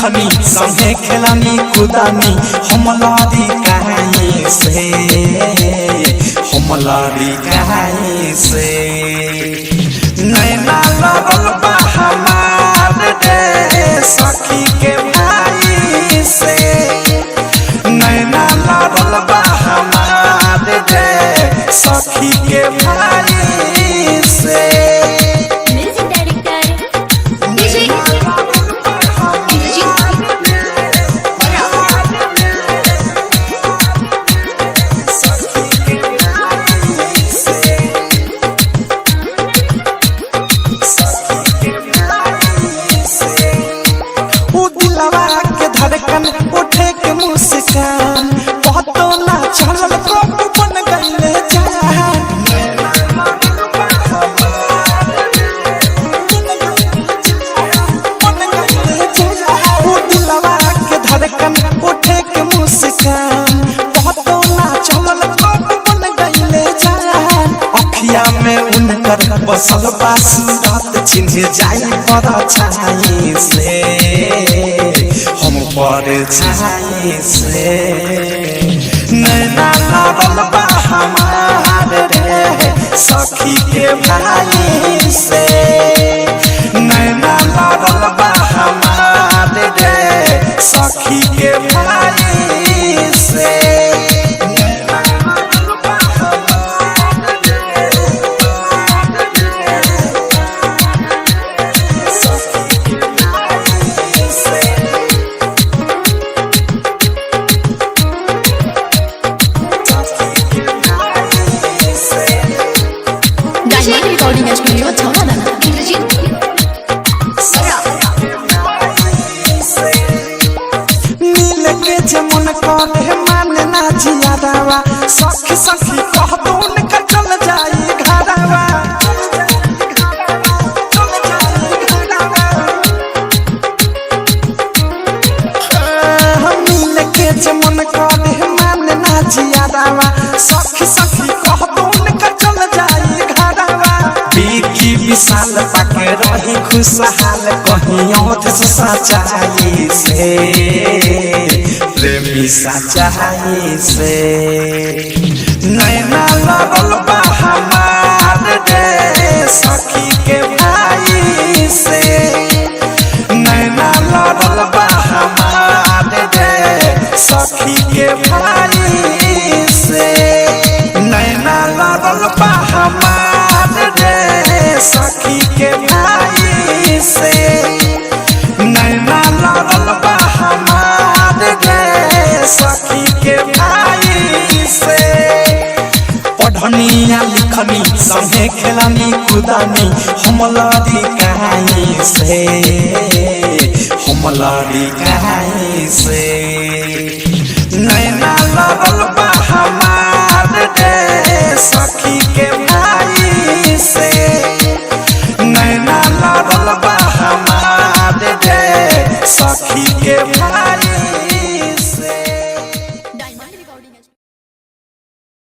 लिखनी संगे खेलनी कूदनी हम लड़ी कहीं से हम लड़ी कहीं से नैना लगल बा हमार रे सखी के भाई से नैना लगल बा हमार रे सखी के भाई से उठे के मुस्कान बहुतो ना चलल कब बन गईले जान वो दिलवा के धड़कन उठे के मुस्कान बहुतो ना चलल कब बन गईले जान अखिया में उनकर बसल बा सूरत चिन्ह जाई पर छाई से हम पर छाई से नैना लगल बा हमार रे सखी के भाई से नैना लगल बा हमार रे सखी के भाई से मन करे माने ना जियादावा सखी सखी कह तो उनका चल जाई घरवा हम लेके जे मन करे माने ना जियादावा सखी सखी कह तो उनका चल जाई घरवा बीकी विशाल पाके रही खुशहाल कहीं और सच्चाई से प्रेमी सच्चाई से नैना लगल बा हमार रे सखी के भाई से नैना लगल बा हमार रे सखी के भाई से नैना लगल बा हमार रे सखी के भाई से नैना लगल बा हमार रे सखी के भाई से पढ़निया लिखनी संगे खेलनी कूदनी हम लड़ी कहीं से हम लड़ी कहीं से नैना लगल बा हमार रे सखी के भाई से नैना लगल बा हमार रे सखी के भाई